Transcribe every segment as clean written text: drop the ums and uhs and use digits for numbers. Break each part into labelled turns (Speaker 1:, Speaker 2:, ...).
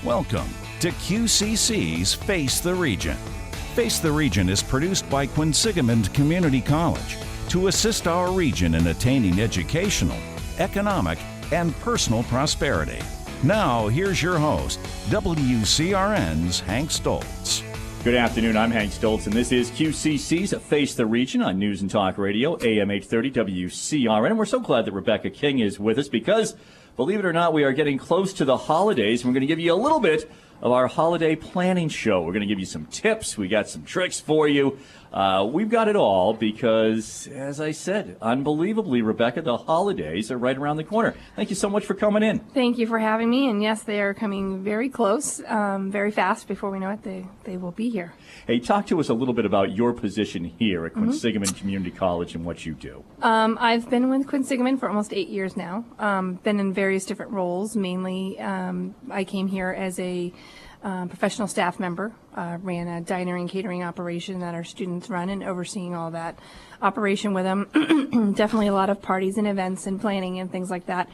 Speaker 1: Welcome to QCC's Face the Region. Face the Region is produced by Quinsigamond Community College to assist our region in attaining educational, economic, and personal prosperity. Now, here's your host, WCRN's Hank Stoltz.
Speaker 2: Good afternoon, I'm Hank Stoltz, and this is QCC's Face the Region on News and Talk Radio, AM 830 WCRN. And we're so glad that Rebecca King is with us because, believe it or not, we are getting close to the holidays. We're going to give you a little bit of our holiday planning show. We're going to give you some tips. We got some tricks for you. We've got it all because, as I said, unbelievably, Rebecca, the holidays are right around the corner. Thank you so much for coming in.
Speaker 3: Thank you for having me. And yes, they are coming very close, very fast. Before we know it, they will be here.
Speaker 2: Hey, talk to us a little bit about your position here at Quinsigamond Community College and what you do.
Speaker 3: I've been with Quinsigamond for almost 8 years now. Been in various different roles. Mainly, I came here as a professional staff member, ran a diner and catering operation that our students run and overseeing all that operation with them. Definitely a lot of parties and events and planning and things like that.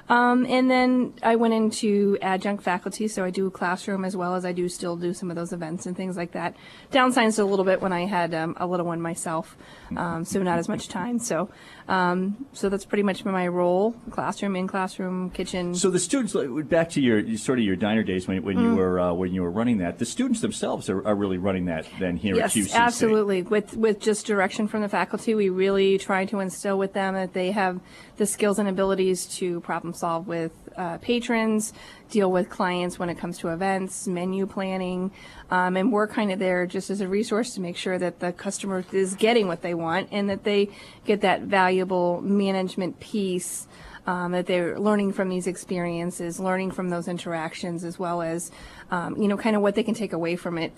Speaker 3: And then I went into adjunct faculty, so I do classroom as well as I do still do some of those events and things like that. Downsized a little bit when I had a little one myself, so not as much time. So that's pretty much my role: classroom, in classroom, kitchen.
Speaker 2: So the students, back to your diner days when you were running that, the students themselves are really running that then here at QCC.
Speaker 3: Yes, absolutely. With just direction from the faculty, we really try to instill with them that they have the skills and abilities to problem solve with patrons, deal with clients when it comes to events, menu planning, and we're kind of there just as a resource to make sure that the customer is getting what they want and that they get that valuable management piece, that they're learning from these experiences, learning from those interactions, as well as, kind of what they can take away from it,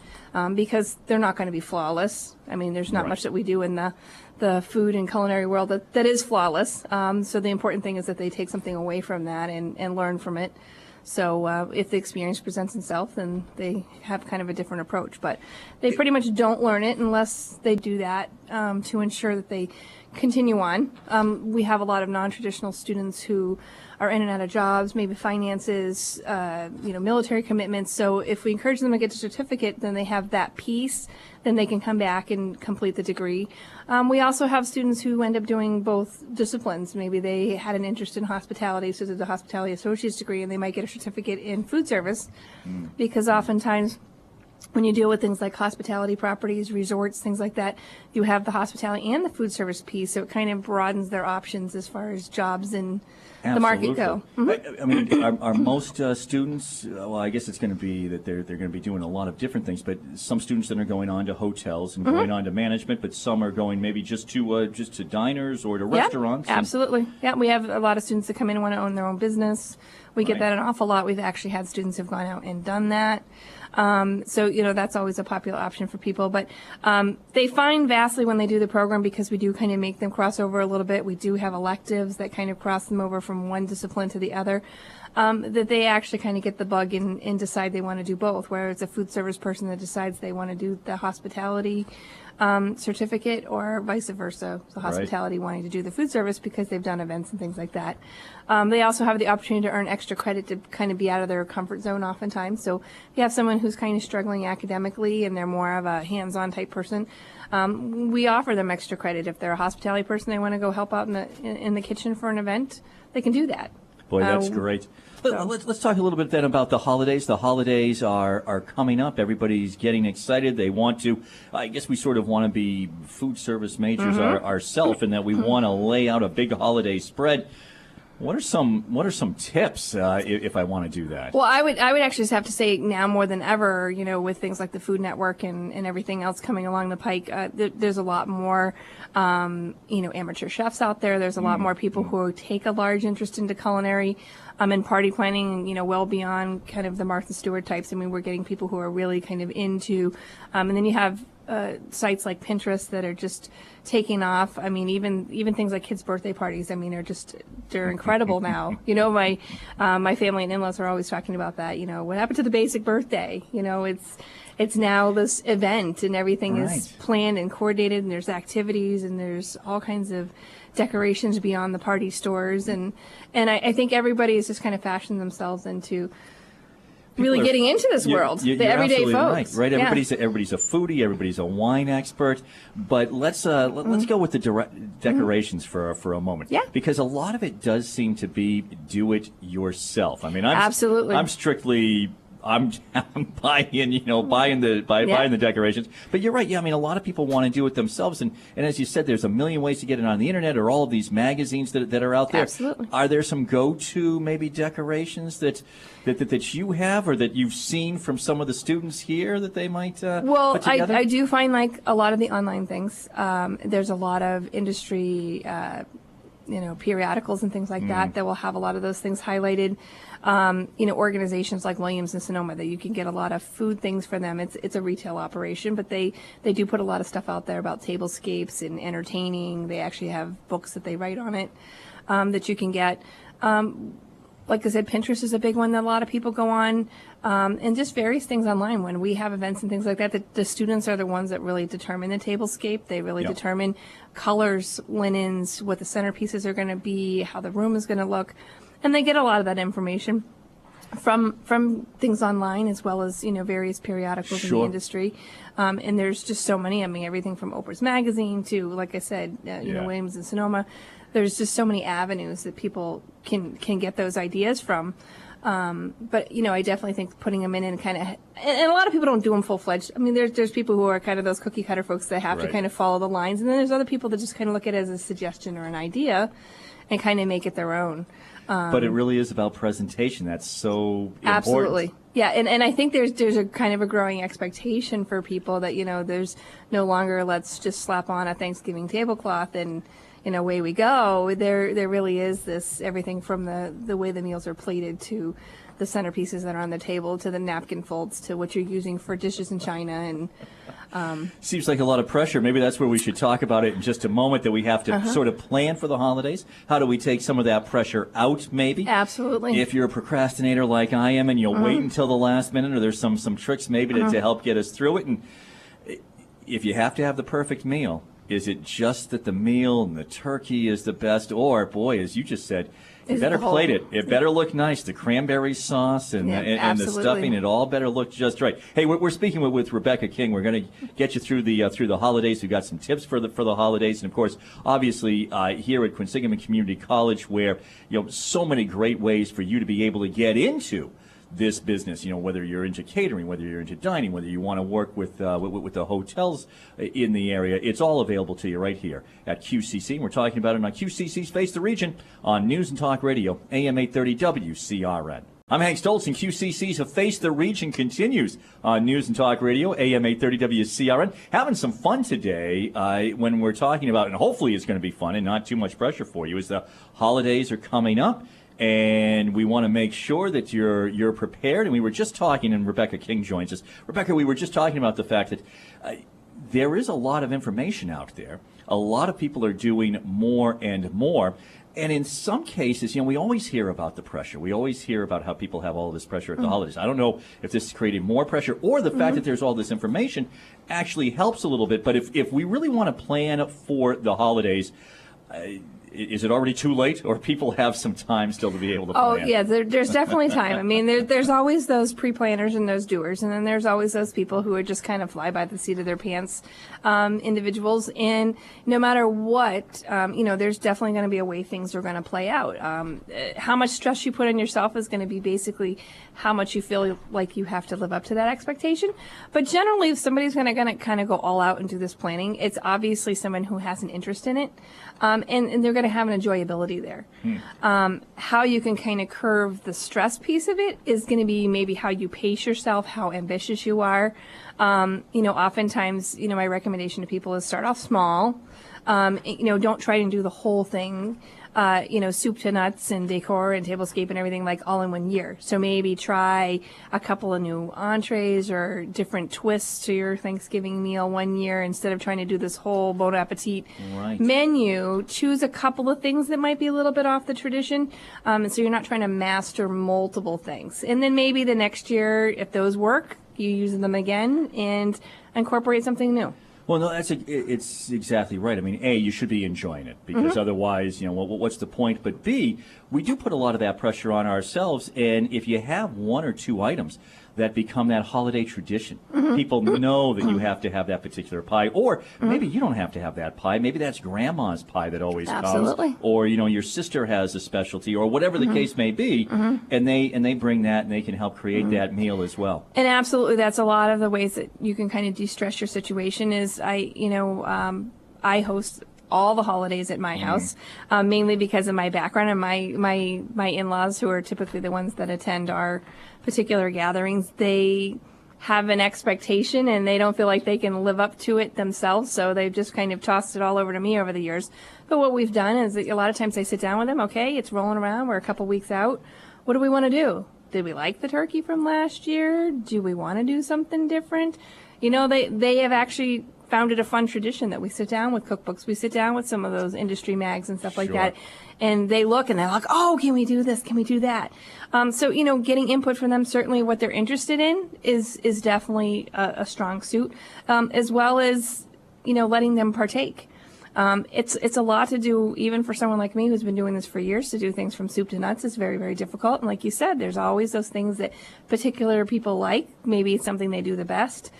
Speaker 3: because they're not going to be flawless. I mean, there's not much that we do in the food and culinary world that is flawless. So the important thing is that they take something away from that and learn from it. So if the experience presents itself, then they have kind of a different approach. But they pretty much don't learn it unless they do that to ensure that they continue on. We have a lot of non-traditional students who are in and out of jobs, maybe finances, military commitments. So if we encourage them to get a certificate, then they have that piece, then they can come back and complete the degree. We also have students who end up doing both disciplines. Maybe they had an interest in hospitality, so did the hospitality associate's degree, and they might get a certificate in food service, because oftentimes when you deal with things like hospitality properties, resorts, things like that, you have the hospitality and the food service piece, so it kind of broadens their options as far as jobs and the market go.
Speaker 2: I mean, are most students, well, I guess it's going to be that they're going to be doing a lot of different things, but some students that are going on to hotels and going on to management, but some are going maybe just to diners or to restaurants.
Speaker 3: Absolutely. Yeah, we have a lot of students that come in and want to own their own business. We get that an awful lot. We've actually had students who've gone out and done that. So that's always a popular option for people. But they find vastly when they do the program, because we do kind of make them cross over a little bit. We do have electives that kind of cross them over from one discipline to the other, that they actually kind of get the bug and decide they want to do both, where it's a food service person that decides they want to do the hospitality certificate, or vice versa, the hospitality wanting to do the food service because they've done events and things like that. They also have the opportunity to earn extra credit to kind of be out of their comfort zone oftentimes. So if you have someone who's kind of struggling academically and they're more of a hands-on type person, we offer them extra credit. If they're a hospitality person, they want to go help out in the kitchen for an event, they can do that.
Speaker 2: Boy, that's great. Let's talk a little bit then about the holidays. The holidays are coming up. Everybody's getting excited. They want to, I guess we sort of want to be food service majors ourselves, in that we want to lay out a big holiday spread. What are some tips if I want to do that?
Speaker 3: Well, I would actually just have to say now more than ever, with things like the Food Network and everything else coming along the pike, there's a lot more, amateur chefs out there. There's a lot more people who take a large interest into culinary and party planning, well beyond kind of the Martha Stewart types. I mean, we're getting people who are really kind of into, and then you have sites like Pinterest that are just taking off. I mean, even things like kids' birthday parties, I mean, they're incredible now. My family and in-laws are always talking about that. What happened to the basic birthday? It's now this event, and everything is planned and coordinated, and there's activities, and there's all kinds of decorations beyond the party stores, and I think everybody is just kind of fashioning themselves into really getting into this world, the everyday folks.
Speaker 2: Right. Everybody's a foodie, everybody's a wine expert. But let's go with the decorations for a moment.
Speaker 3: Yeah.
Speaker 2: Because a lot of it does seem to be do it yourself. I mean,
Speaker 3: Absolutely.
Speaker 2: I'm strictly buying the decorations. But you're right. Yeah, I mean, a lot of people want to do it themselves, and as you said, there's a million ways to get it on the internet or all of these magazines that are out there.
Speaker 3: Absolutely.
Speaker 2: Are there some go-to maybe decorations that you have or that you've seen from some of the students here that they might put together?
Speaker 3: I do find like a lot of the online things. There's a lot of industry periodicals and things like that will have a lot of those things highlighted. Organizations like Williams and Sonoma that you can get a lot of food things for them. It's a retail operation, but they do put a lot of stuff out there about tablescapes and entertaining. They actually have books that they write on it that you can get. Like I said, Pinterest is a big one that a lot of people go on, and just various things online. When we have events and things like that, the students are the ones that really determine the tablescape. They really determine colors, linens, what the centerpieces are going to be, how the room is going to look. And they get a lot of that information from things online as well as, various periodicals in the industry. And there's just so many. I mean, everything from Oprah's Magazine to, like I said, Williams and Sonoma. There's just so many avenues that people can get those ideas from. But, I definitely think putting them in and kind of, and a lot of people don't do them full-fledged. I mean, there's people who are kind of those cookie-cutter folks that have to kind of follow the lines. And then there's other people that just kind of look at it as a suggestion or an idea and kind of make it their own.
Speaker 2: But it really is about presentation. That's so important.
Speaker 3: Absolutely. Yeah, and I think there's a kind of a growing expectation for people that, there's no longer let's just slap on a Thanksgiving tablecloth and, away we go. There really is this everything from the way the meals are plated to the centerpieces that are on the table to the napkin folds to what you're using for dishes and china and
Speaker 2: seems like a lot of pressure. Maybe that's where we should talk about it in just a moment, that we have to sort of plan for the holidays. How do we take some of that pressure out, maybe?
Speaker 3: Absolutely.
Speaker 2: If you're a procrastinator like I am and you'll wait until the last minute, or there's some tricks maybe to help get us through it. And if you have to have the perfect meal, is it just that the meal and the turkey is the best? Or, boy, as you just said, you better plate it. It better look nice. The cranberry sauce and the stuffing, it all better look just right. Hey, we're speaking with Rebecca King. We're going to get you through the holidays. We've got some tips for the holidays, and of course, obviously here at Quinsigamond Community College, where so many great ways for you to be able to get into this business, whether you're into catering, whether you're into dining, whether you want to work with the hotels in the area, it's all available to you right here at QCC. And we're talking about it on QCC's Face the Region on News and Talk Radio, AM 830 WCRN. I'm Hank Stoltz, and QCC's Face the Region continues on News and Talk Radio, AM 830 WCRN. Having some fun today when we're talking about, and hopefully it's going to be fun and not too much pressure for you, as the holidays are coming up. And we want to make sure that you're prepared. And we were just talking, and Rebecca King joins us. Rebecca, we were just talking about the fact that there is a lot of information out there. A lot of people are doing more and more. And in some cases, we always hear about the pressure. We always hear about how people have all this pressure at the holidays. I don't know if this is creating more pressure or the fact that there's all this information actually helps a little bit. But if we really want to plan for the holidays, is it already too late, or people have some time still to be able to plan?
Speaker 3: Oh, yeah, there's definitely time. I mean, there's always those pre-planners and those doers, and then there's always those people who are just kind of fly by the seat of their pants individuals. And no matter what, there's definitely going to be a way things are going to play out. How much stress you put on yourself is going to be basically how much you feel like you have to live up to that expectation. But generally, if somebody's going to kind of go all out and do this planning, it's obviously someone who has an interest in it, and they're going to have an enjoyability there. How you can kind of curve the stress piece of it is going to be maybe how you pace yourself, how ambitious you are. Oftentimes, my recommendation to people is start off small. Don't try and do the whole thing. Soup to nuts and decor and tablescape and everything like all in 1 year. So maybe try a couple of new entrees or different twists to your Thanksgiving meal 1 year instead of trying to do this whole Bon Appetit menu. Choose a couple of things that might be a little bit off the tradition. And so you're not trying to master multiple things. And then maybe the next year, if those work, you use them again and incorporate something new.
Speaker 2: Well, no, it's exactly right. I mean, A, you should be enjoying it because otherwise, what's the point? But B, we do put a lot of that pressure on ourselves. And if you have one or two items that become that holiday tradition, people know that you have to have that particular pie. Or maybe you don't have to have that pie. Maybe that's grandma's pie that always
Speaker 3: Absolutely.
Speaker 2: comes. Or, your sister has a specialty or whatever the case may be. And they bring that and they can help create that meal as well.
Speaker 3: And absolutely, that's a lot of the ways that you can kind of de-stress your situation is I host all the holidays at my house, mainly because of my background and my in-laws, who are typically the ones that attend our particular gatherings. They have an expectation and they don't feel like they can live up to it themselves, so they've just kind of tossed it all over to me over the years. But what we've done is a lot of times I sit down with them. Okay, it's rolling around. We're a couple weeks out. What do we want to do? Did we like the turkey from last year? Do we want to do something different? They have actually founded a fun tradition that we sit down with cookbooks. We sit down with some of those industry mags and stuff like that. And they look and they're like, oh, can we do this? Can we do that? So, getting input from them, certainly what they're interested in is definitely a strong suit, as well as, letting them partake. It's a lot to do, even for someone like me who's been doing this for years, to do things from soup to nuts is very, very difficult. And like you said, there's always those things that particular people like. Maybe it's something they do the best.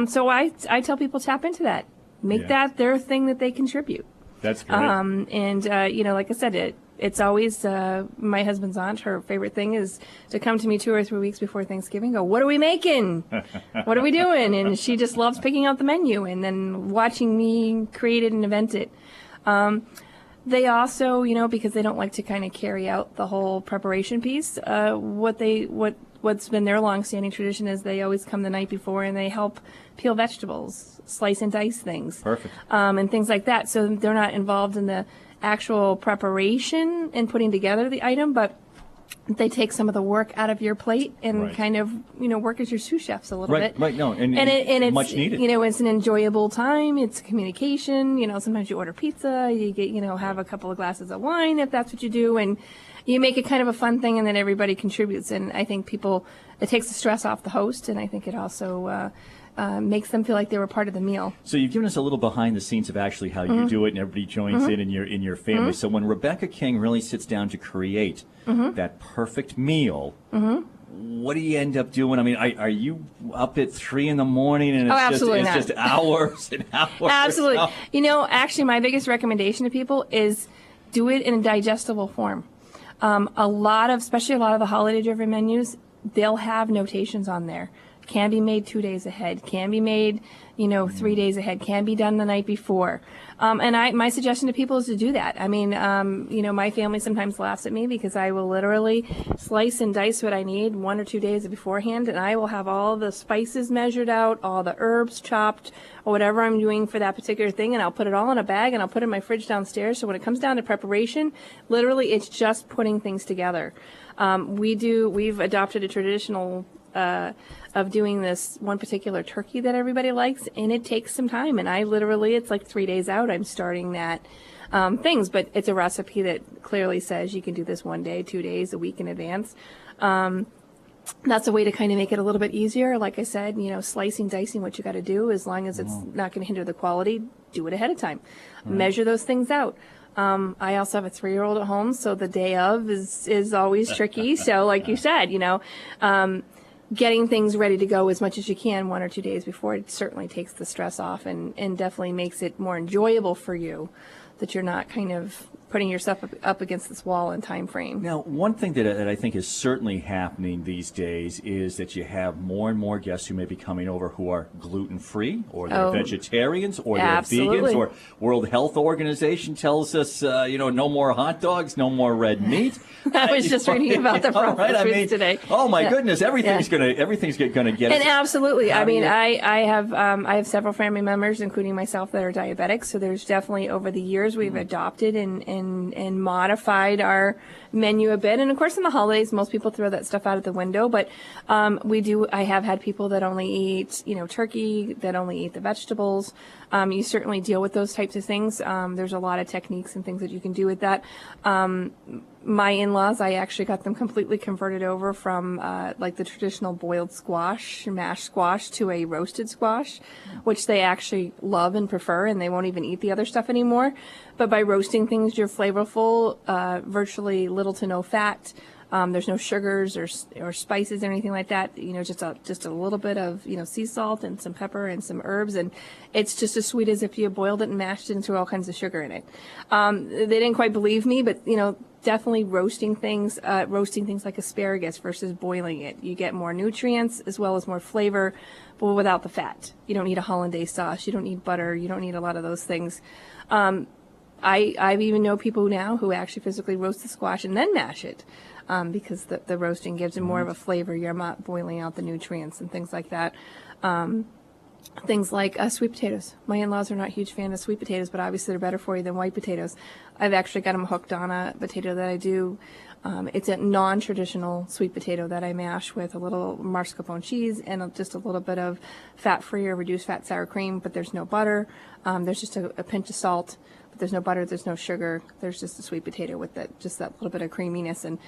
Speaker 3: So I tell people tap into that. Make that their thing that they contribute.
Speaker 2: That's great.
Speaker 3: Like I said, it's always my husband's aunt. Her favorite thing is to come to me 2 or 3 weeks before Thanksgiving. Go, what are we making? What are we doing? And she just loves picking out the menu and then watching me create it and invent it. They also, because they don't like to kind of carry out the whole preparation piece, what's been their long-standing tradition is they always come the night before and they help peel vegetables, slice and dice things.
Speaker 2: Perfect.
Speaker 3: And things like that. So they're not involved in the actual preparation and putting together the item, but they take some of the work out of your plate and kind of, work as your sous chefs a little bit.
Speaker 2: Right, no, and
Speaker 3: it's
Speaker 2: much needed.
Speaker 3: It's an enjoyable time. It's communication. Sometimes you order pizza, you get, have a couple of glasses of wine if that's what you do, and you make it kind of a fun thing, and then everybody contributes. And I think it takes the stress off the host, and I think it also makes them feel like they were part of the meal.
Speaker 2: So you've given us a little behinds the scenes of actually how you do it, and everybody joins in your family. So when Rebecca King really sits down to create that perfect meal, what do you end up doing? I mean, are you up at 3 a.m. and it's just hours and hours?
Speaker 3: Absolutely. Actually, my biggest recommendation to people is do it in a digestible form. Especially a lot of the holiday-driven menus, they'll have notations on there. Can be made 2 days ahead. Can be made, 3 days ahead. Can be done the night before. And my suggestion to people is to do that. I mean, my family sometimes laughs at me because I will literally slice and dice what I need 1 or 2 days beforehand, and I will have all the spices measured out, all the herbs chopped, or whatever I'm doing for that particular thing, and I'll put it all in a bag and I'll put it in my fridge downstairs. So when it comes down to preparation, literally it's just putting things together. We've adopted a traditional of doing this one particular turkey that everybody likes, and it takes some time. And it's like 3 days out, I'm starting that things, but it's a recipe that clearly says you can do this 1 day, 2 days, a week in advance. That's a way to kind of make it a little bit easier. Like I said, slicing, dicing, what you got to do, as long as it's not going to hinder the quality, do it ahead of time. Measure those things out. I also have a 3-year-old at home, so the day of is always tricky. So like you said, getting things ready to go as much as you can 1 or 2 days before, it certainly takes the stress off and definitely makes it more enjoyable for you, that you're not kind of putting yourself up against this wall in time frame.
Speaker 2: Now, one thing that I think is certainly happening these days is that you have more and more guests who may be coming over who are gluten-free, or they're vegetarians, or they're vegans, or World Health Organization tells us, no more hot dogs, no more red meat.
Speaker 3: I was just reading about the processed foods today.
Speaker 2: Oh my goodness, everything's gonna get.
Speaker 3: And absolutely, I have several family members, including myself, that are diabetic. So there's definitely, over the years, we've adopted and modified our menu a bit. And of course, in the holidays, most people throw that stuff out of the window. But I have had people that only eat, turkey, that only eat the vegetables. You certainly deal with those types of things. There's a lot of techniques and things that you can do with that. My in-laws, I actually got them completely converted over from like the traditional boiled squash, mashed squash, to a roasted squash, which they actually love and prefer, and they won't even eat the other stuff anymore. But by roasting things, you're flavorful, virtually little to no fat. There's no sugars or spices or anything like that. Just a little bit of sea salt and some pepper and some herbs, and it's just as sweet as if you boiled it and mashed it and threw all kinds of sugar in it. They didn't quite believe me, but definitely roasting things like asparagus versus boiling it. You get more nutrients as well as more flavor, but without the fat. You don't need a hollandaise sauce. You don't need butter. You don't need a lot of those things. I even know people now who actually physically roast the squash and then mash it. Because the roasting gives it more of a flavor. You're not boiling out the nutrients and things like that. Things like sweet potatoes. My in-laws are not a huge fan of sweet potatoes, but obviously they're better for you than white potatoes. I've actually got them hooked on a potato that I do. It's a non-traditional sweet potato that I mash with a little mascarpone cheese and just a little bit of fat-free or reduced fat sour cream, but there's no butter. There's just a pinch of salt. But there's no butter, there's no sugar, there's just a sweet potato with just that little bit of creaminess. And,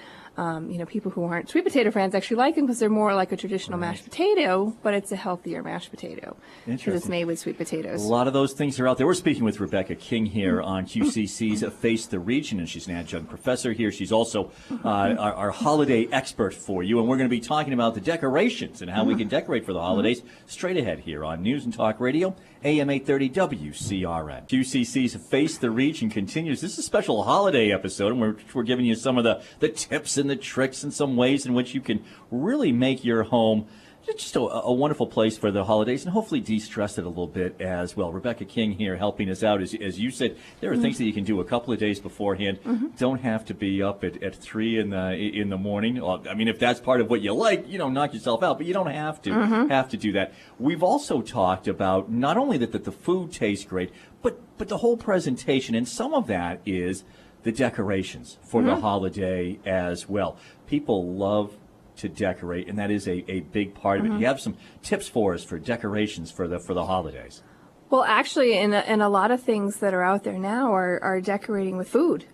Speaker 3: people who aren't sweet potato fans actually like them because they're more like a traditional mashed potato, but it's a healthier mashed potato because it's made with sweet potatoes.
Speaker 2: A lot of those things are out there. We're speaking with Rebecca King here on QCC's Face the Region, and she's an adjunct professor here. She's also our holiday expert for you, and we're going to be talking about the decorations and how we can decorate for the holidays straight ahead here on News and Talk Radio, AM 830 WCRN. QCC's Face the Region continues. This is a special holiday episode, and we're giving you some of the tips and the tricks and some ways in which you can really make your home just a wonderful place for the holidays and hopefully de-stress it a little bit as well. Rebecca King here helping us out. As you said, there are things that you can do a couple of days beforehand. Don't have to be up at 3 in the morning. I mean, if that's part of what you like, knock yourself out, but you don't have to do that. We've also talked about not only that the food tastes great, but the whole presentation, and some of that is the decorations for the holiday as well. People love to decorate, and that is a big part of it. You have some tips for us for decorations for the holidays?
Speaker 3: Well, actually, in a lot of things that are out there now are decorating with food.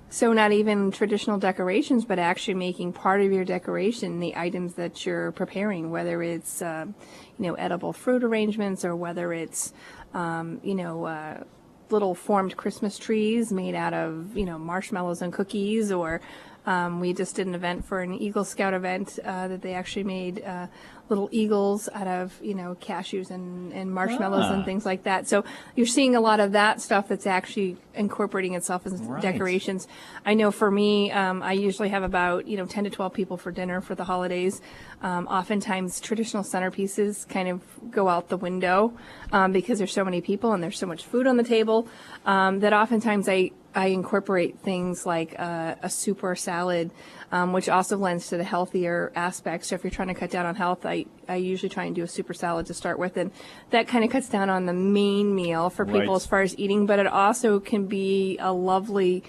Speaker 3: So not even traditional decorations, but actually making part of your decoration the items that you're preparing, whether it's edible fruit arrangements or whether it's little formed Christmas trees made out of marshmallows and cookies, or we just did an event for an Eagle Scout event that they actually made little eagles out of cashews and marshmallows and things like that. So you're seeing a lot of that stuff that's actually incorporating itself as decorations. I know for me, I usually have about 10 to 12 people for dinner for the holidays. Oftentimes traditional centerpieces kind of go out the window because there's so many people and there's so much food on the table that oftentimes I incorporate things like a soup or a salad, which also lends to the healthier aspects. So if you're trying to cut down on health, I usually try and do a soup or salad to start with, and that kind of cuts down on the main meal for people as far as eating, but it also can be a lovely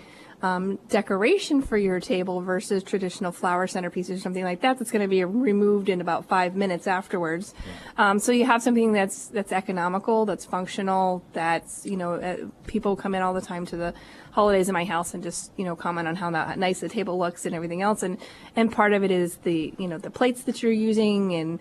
Speaker 3: decoration for your table versus traditional flower centerpieces or something like that that's going to be removed in about 5 minutes afterwards. So you have something that's economical, that's functional, that's people come in all the time to the holidays in my house and just comment on how nice the table looks and everything else, and part of it is the the plates that you're using and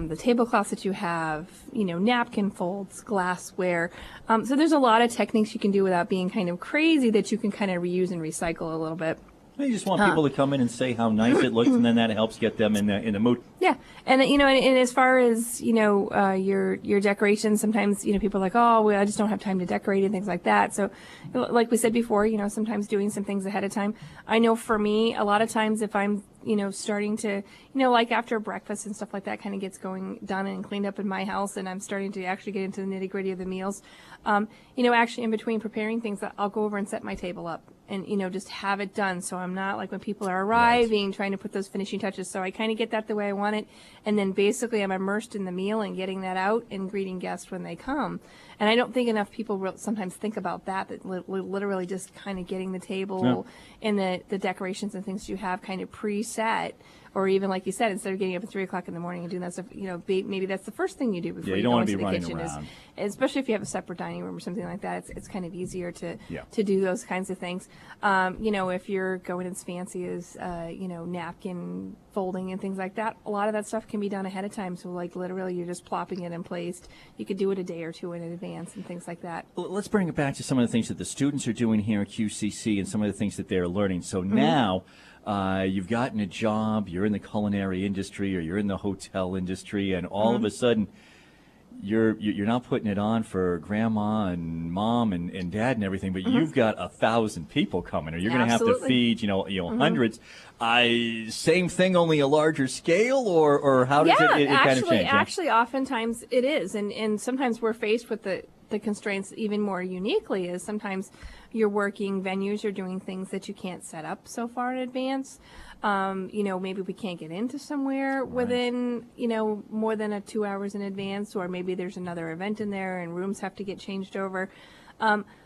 Speaker 3: the tablecloths that you have, napkin folds, glassware. So there's a lot of techniques you can do without being kind of crazy that you can kind of reuse and recycle a little bit.
Speaker 2: You just want people to come in and say how nice it looks, and then that helps get them in the mood.
Speaker 3: Yeah, and and as far as your decorations, sometimes people are like, oh, well, I just don't have time to decorate and things like that. So, like we said before, sometimes doing some things ahead of time. I know for me, a lot of times if I'm starting to, like after breakfast and stuff like that kind of gets done and cleaned up in my house, and I'm starting to actually get into the nitty gritty of the meals, actually in between preparing things, I'll go over and set my table up and, just have it done. So I'm not like when people are arriving, trying to put those finishing touches. So I kind of get that the way I want it. And then basically I'm immersed in the meal and getting that out and greeting guests when they come. And I don't think enough people sometimes think about that literally just kind of getting the table and the decorations and things you have kind of preset or even like you said, instead of getting up at 3 o'clock in the morning and doing that stuff, maybe that's the first thing you do before
Speaker 2: you
Speaker 3: you
Speaker 2: don't
Speaker 3: go
Speaker 2: want to
Speaker 3: into
Speaker 2: be
Speaker 3: the
Speaker 2: running
Speaker 3: kitchen.
Speaker 2: around.
Speaker 3: Especially if you have a separate dining room or something like that, it's kind of easier to
Speaker 2: Yeah.
Speaker 3: to do those kinds of things. If you're going as fancy as napkin folding and things like that, a lot of that stuff can be done ahead of time. So like literally, you're just plopping it in place. You could do it a day or two in advance and things like that.
Speaker 2: Let's bring it back to some of the things that the students are doing here at QCC and some of the things that they're learning. So now you've gotten a job, you're in the culinary industry or you're in the hotel industry, and all of a sudden you're not putting it on for grandma and mom and dad and everything, but you've got 1,000 people coming, or you're going to have to feed hundreds. Same thing, only a larger scale, or how does it kind of change?
Speaker 3: Actually, oftentimes it is, and sometimes we're faced with the constraints even more uniquely. Is sometimes you're working venues, you're doing things that you can't set up so far in advance. Maybe we can't get into somewhere within, more than 2 hours in advance, or maybe there's another event in there and rooms have to get changed over.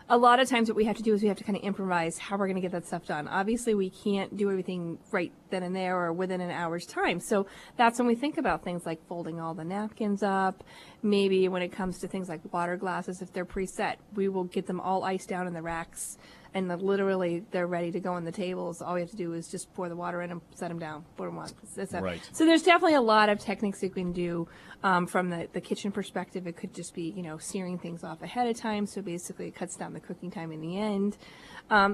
Speaker 3: A lot of times what we have to do is we have to kind of improvise how we're going to get that stuff done. Obviously, we can't do everything right then and there or within an hour's time. So that's when we think about things like folding all the napkins up. Maybe when it comes to things like water glasses, if they're preset, we will get them all iced down in the racks. And literally, they're ready to go on the tables. All we have to do is just pour the water in and set them down. Put them on.
Speaker 2: Right.
Speaker 3: So there's definitely a lot of techniques you can do from the kitchen perspective. It could just be, searing things off ahead of time. So basically, it cuts down the cooking time in the end.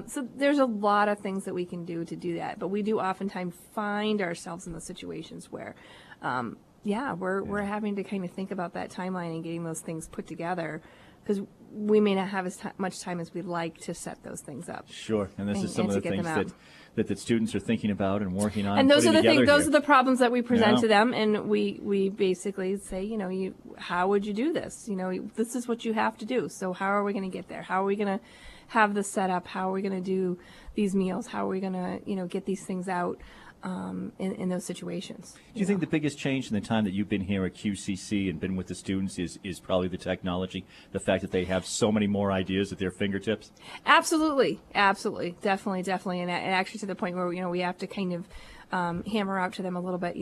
Speaker 3: So there's a lot of things that we can do to do that. But we do oftentimes find ourselves in those situations where, we're having to kind of think about that timeline and getting those things put together, because we may not have as much time as we'd like to set those things up.
Speaker 2: Sure, and this is some of the things that the students are thinking about and working on.
Speaker 3: And those are the things; those
Speaker 2: here.
Speaker 3: are the problems that we present to them, and we basically say, how would you do this? This is what you have to do. So how are we going to get there? How are we going to have the setup? How are we going to do these meals? How are we going to get these things out? In those situations.
Speaker 2: Do you think the biggest change in the time that you've been here at QCC and been with the students is probably the technology, the fact that they have so many more ideas at their fingertips?
Speaker 3: Absolutely, definitely, and actually to the point where we have to kind of hammer out to them a little bit.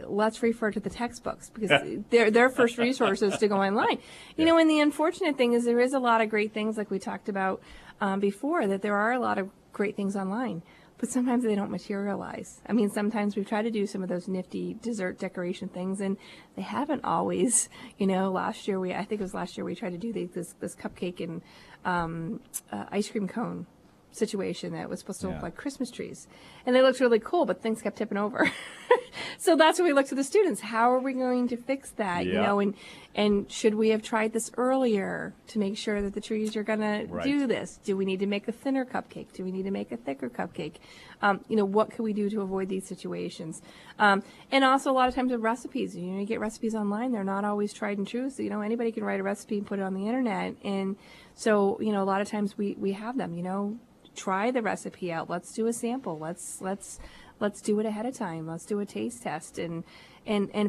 Speaker 3: Let's refer to the textbooks, because they're their first resources to go online. And the unfortunate thing is there is a lot of great things, like we talked about before, that there are a lot of great things online. But sometimes they don't materialize. I mean, sometimes we've tried to do some of those nifty dessert decoration things, and they haven't always. Last year I think it was last year we tried to do this cupcake and ice cream cone situation that was supposed to look like Christmas trees, and they looked really cool, but things kept tipping over. So that's when we looked to the students. How are we going to fix that? And should we have tried this earlier to make sure that the trees are going to do this? Do we need to make a thinner cupcake? Do we need to make a thicker cupcake? What can we do to avoid these situations? And also a lot of times with recipes, you get recipes online, they're not always tried and true. So, anybody can write a recipe and put it on the internet. And so, a lot of times we have them, try the recipe out. Let's do a sample. Let's do it ahead of time. Let's do a taste test and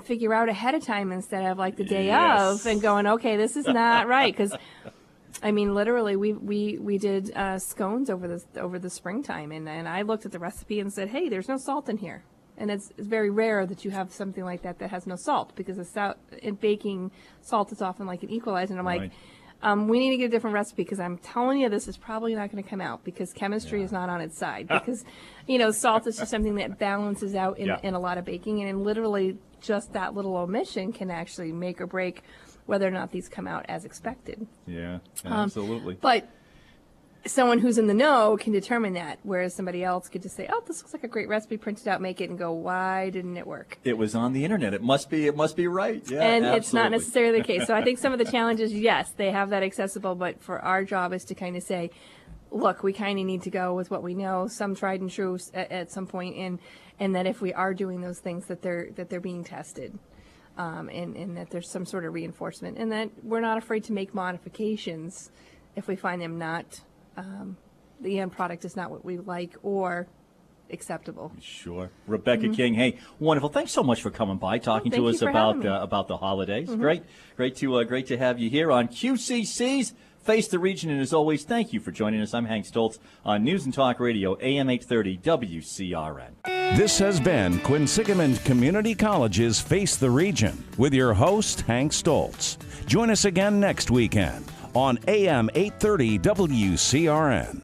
Speaker 3: figure out ahead of time instead of like the day of and going, okay, this is not right. Because I mean, literally, we did scones over the springtime, and I looked at the recipe and said, hey, there's no salt in here. And it's very rare that you have something like that has no salt, because in baking, salt is often like an equalizer. And I'm like, we need to get a different recipe, because I'm telling you, this is probably not going to come out, because chemistry is not on its side. Because, salt is just something that balances out in a lot of baking. And literally, just that little omission can actually make or break whether or not these come out as expected.
Speaker 2: Yeah, absolutely.
Speaker 3: But someone who's in the know can determine that, whereas somebody else could just say, oh, this looks like a great recipe, print it out, make it, and go, why didn't it work?
Speaker 2: It was on the internet. It must be right. Yeah,
Speaker 3: and
Speaker 2: absolutely.
Speaker 3: It's not necessarily the case. So I think some of the challenges, yes, they have that accessible, but for our job is to kind of say, look, we kind of need to go with what we know, some tried and true at some point, and that if we are doing those things, that they're being tested. And that there's some sort of reinforcement, and that we're not afraid to make modifications if we find them not, the end product is not what we like or acceptable.
Speaker 2: Sure. Rebecca King, hey, wonderful. Thanks so much for coming by, talking to us about the holidays. Great to have you here on QCC's Face the Region, and as always, thank you for joining us. I'm Hank Stoltz on News and Talk Radio, AM 830 WCRN.
Speaker 1: This has been Quinsigamond Community College's Face the Region with your host, Hank Stoltz. Join us again next weekend on AM 830 WCRN.